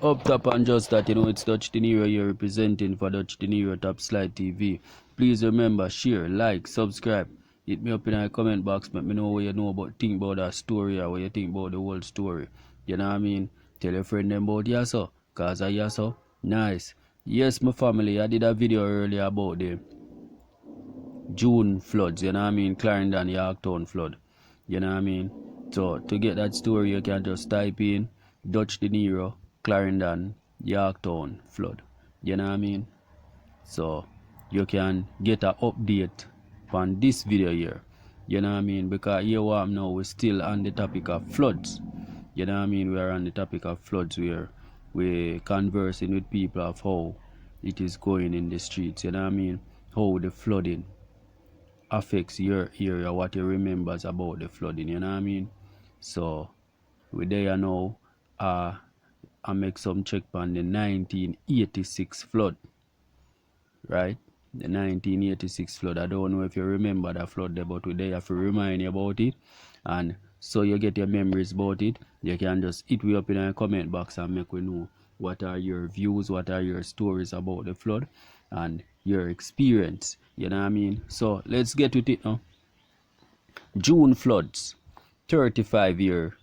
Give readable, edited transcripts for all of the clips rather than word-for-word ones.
Up top and just that, it's DUTCHdinero here representing for DUTCHdinero Top Slide TV. Please remember, share, like, subscribe. Hit me up in the comment box. Let me know what you know think about that story or what you think about the whole story. You know what I mean? Tell your friend them about Yaso. Cause I Yaso, nice. Yes, my family, I did a video earlier about the June floods, you know what I mean? Clarendon, Yorktown flood. You know what I mean? So to get that story, you can just type in DUTCHdinero, Clarendon, Yorktown flood. You know what I mean? So you can get an update on this video here. You know what I mean? Because here what I'm now, we're still on the topic of floods. You know what I mean? We are on the topic of floods where we're conversing with people of how it is going in the streets. You know what I mean? How the flooding affects your area, what you remembers about the flooding, you know what I mean? So we there now. I make some check on the 1986 flood, right? The 1986 flood. I don't know if you remember that flood there, but we there have to remind you about it, and so you get your memories about it. You can just hit me up in the comment box and make we know what are your views, what are your stories about the flood and your experience, you know what I mean? So let's get with it now. June floods, 35 years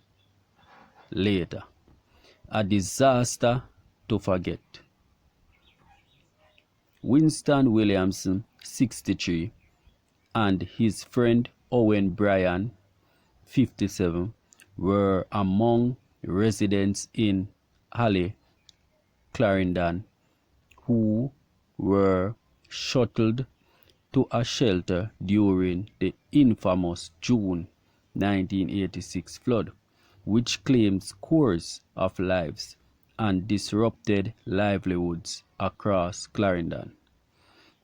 later, a disaster to forget. Winston Williamson, 63, and his friend Owen Bryan, 57, were among residents in Alley, Clarendon, who were shuttled to a shelter during the infamous June 1986 flood, which claimed scores of lives and disrupted livelihoods across Clarendon.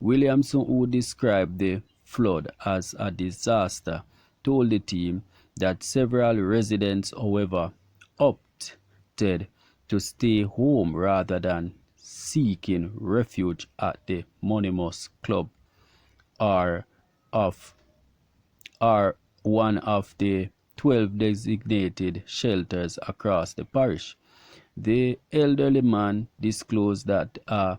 Williamson, who described the flood as a disaster, told the team that several residents, however, opted to stay home rather than seeking refuge at the Monimus Club are one of the 12 designated shelters across the parish. The elderly man disclosed that a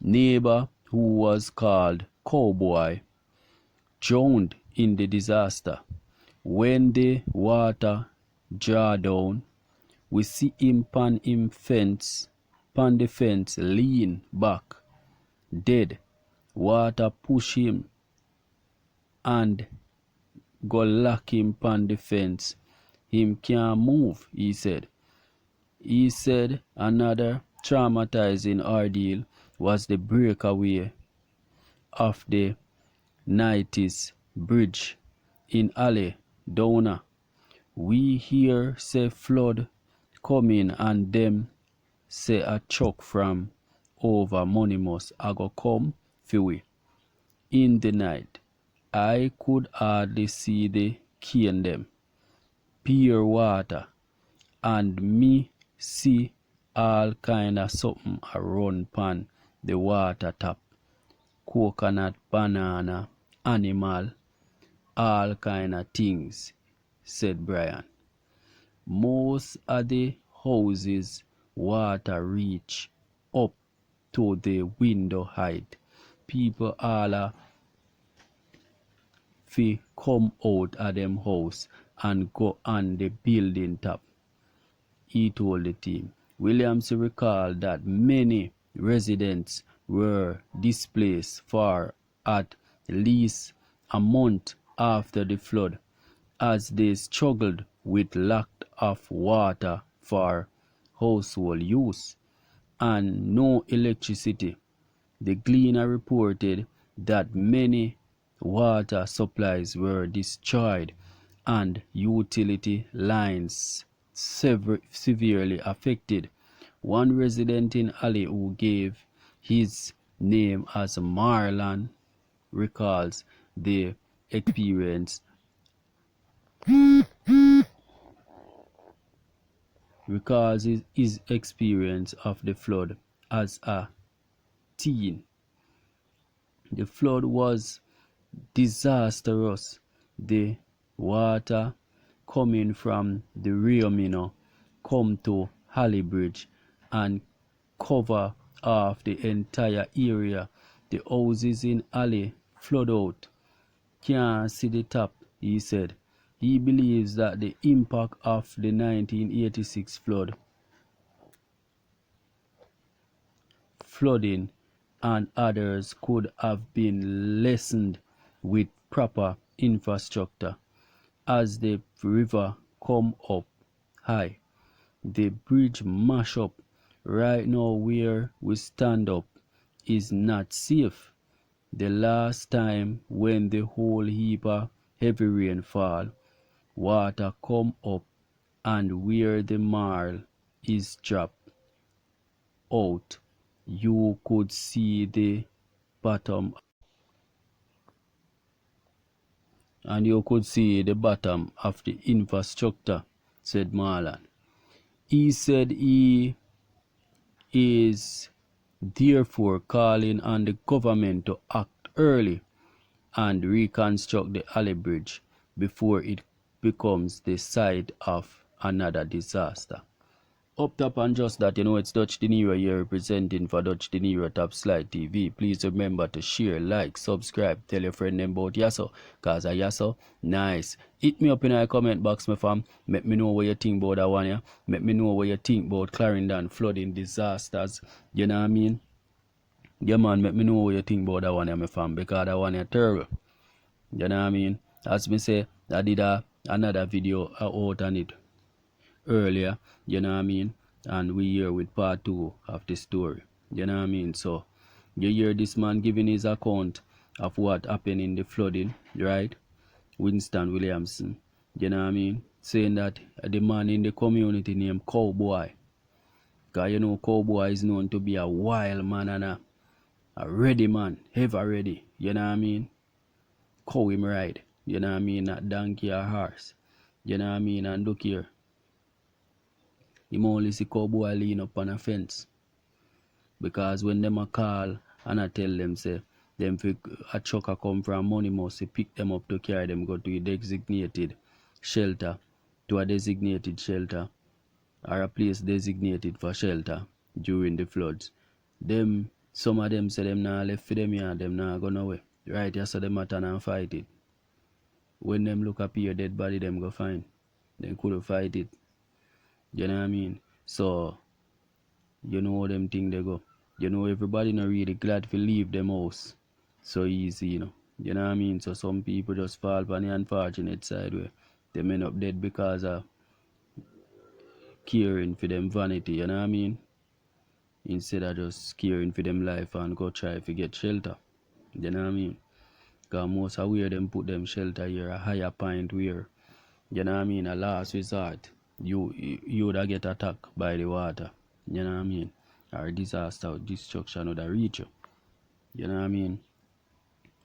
neighbor who was called Cowboy drowned in the disaster. When the water draw down, we see him pan the fence lean back, dead. Water push him and go lock him pan the fence. Him can't move, he said. He said another traumatizing ordeal was the breakaway of the Nighties Bridge in Alley, Downer. We hear say flood coming and them say a truck from over Monimus a go come for we. In the night, I could hardly see the cane them, pure water, and me see all kind of something a run pan the water tap. Coconut, banana, animal, all kind of things, said Brian. Most of the houses water reach up to the window height. People all fi come out of them house and go on the building top, he told the team. Williams recalled that many residents were displaced for at least a month after the flood as they struggled with lack of water for household use and no electricity. The Gleaner reported that many water supplies were destroyed and utility lines severely affected. One resident in Alley who gave his name as Marlon recalls the experience his experience of the flood as a teen. The flood was disastrous. The water coming from the Rio Minno come to Hallibridge and cover off the entire area. The houses in alley flood out. Can't see the top, he said. He believes that the impact of the 1986 flooding and others could have been lessened with proper infrastructure. As the river come up high, the bridge mash up right now where we stand up is not safe. The last time when the whole heap of heavy rainfall, water come up and where the marl is dropped out, you could see the bottom of the infrastructure, said Marlan. He said he is therefore calling on the government to act early and reconstruct the alley bridge before it becomes the site of another disaster. Up top and just that, it's DUTCHdinero here representing for DUTCHdinero Top Slide TV. Please remember to share, like, subscribe, tell your friend them about Yasso, cause a Yasso, nice. Hit me up in the comment box, my fam. Let me know what you think about that one, yeah. Let me know what you think about Clarendon flooding disasters. You know what I mean? Yeah, man, let me know what you think about that one, yeah, my fam, because that one is terrible. You know what I mean? As me say, I did another video out on it earlier, you know what I mean, and we here with part 2 of the story, you know what I mean. So you hear this man giving his account of what happened in the flooding, right? Winston Williamson, you know what I mean, saying that the man in the community named Cowboy, because Cowboy is known to be a wild man and a ready man, ever ready, you know what I mean. Cow him ride, you know what I mean, not donkey or horse, you know what I mean. And look here, him only see Cowboy lean up on a fence. Because when them a call and I tell them say them a trucker come from money must pick them up to carry them go to a designated shelter, or a place designated for shelter during the floods. Some of them say them nah left for them yard, them nah go nowhere. Right, yeah, so them a turn and fight it. When them look up your dead body, them go find. They couldn't fight it. You know what I mean? So you know how them thing they go. Everybody not really glad to leave them house so easy, You know what I mean? So some people just fall on the unfortunate side where they end up dead because of caring for them vanity, you know what I mean? Instead of just caring for them life and go try to get shelter. You know what I mean? Because most of where them put them shelter here a higher point where, you know what I mean, a last resort, you would get attacked by the water. You know what I mean? Or disaster or destruction would reach you. You know what I mean?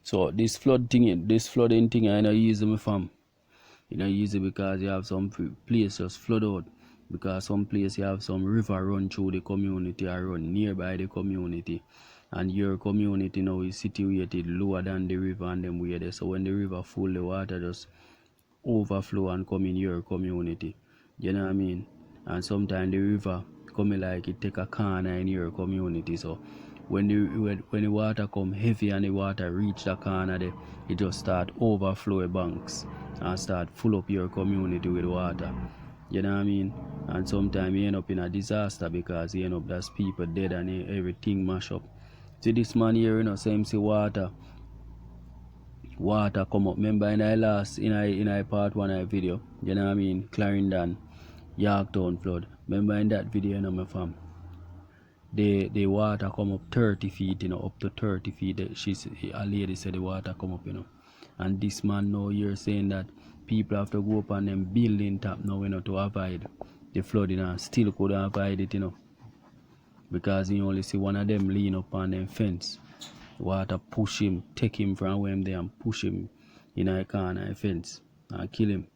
So this flooding thing, I know easy, my fam. It's not easy because you have some places flood out. Because some place you have some river run through the community or run nearby the community. And your community now is situated lower than the river and them way there. So when the river full, the water just overflow and come in your community. You know what I mean? And sometimes the river come like it take a corner in your community. So when the water come heavy and the water reach the corner there, it just start overflow banks and start full up your community with water. You know what I mean? And sometimes you end up in a disaster because you end up there's people dead and everything mash up. See this man here, same see water come up. Remember in I part 1 of the video, you know what I mean, Clarendon, Yorktown flood. Remember in that video, my fam, the water come up 30 feet, up to 30 feet. A lady said the water come up, And this man now you're saying that people have to go up on them building top now, to avoid the flooding, and still couldn't avoid it, because you only see one of them lean up on them fence. Water push him, take him from where there and push him in a corner fence and kill him.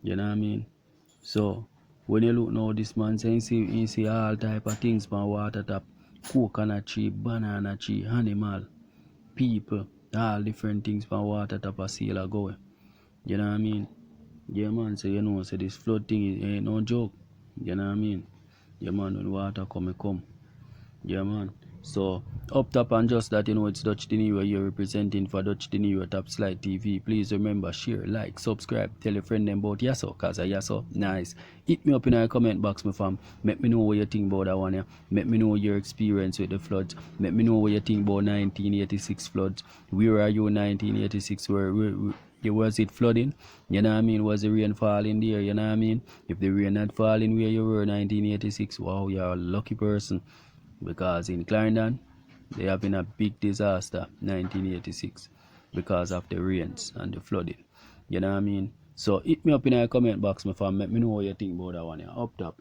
You know what I mean? So when you look now, this man saying you see all type of things from water top, coconut tree, banana tree, animal, people, all different things from water top a sailor going. You know what I mean? Yeah man, so so this flood thing ain't no joke. You know what I mean? Yeah, man, when water come, it come. Yeah, man. So, up top and just that, it's DUTCHdinero here representing for DUTCHdinero Top Slide TV. Please remember, share, like, subscribe, tell a friend them about Yaso, cause Yaso, nice. Hit me up in the comment box, my fam. Make me know what you think about that one, yeah. Make me know your experience with the floods. Make me know what you think about 1986 floods. Where are you in 1986? Was it flooding? You know what I mean? Was the rain falling there? You know what I mean? If the rain not falling where you were 1986, wow, you're a lucky person. Because in Clarendon, they having a big disaster 1986 because of the rains and the flooding. You know what I mean? So hit me up in the comment box, my fam. Let me know what you think about that one. Yeah. Up top.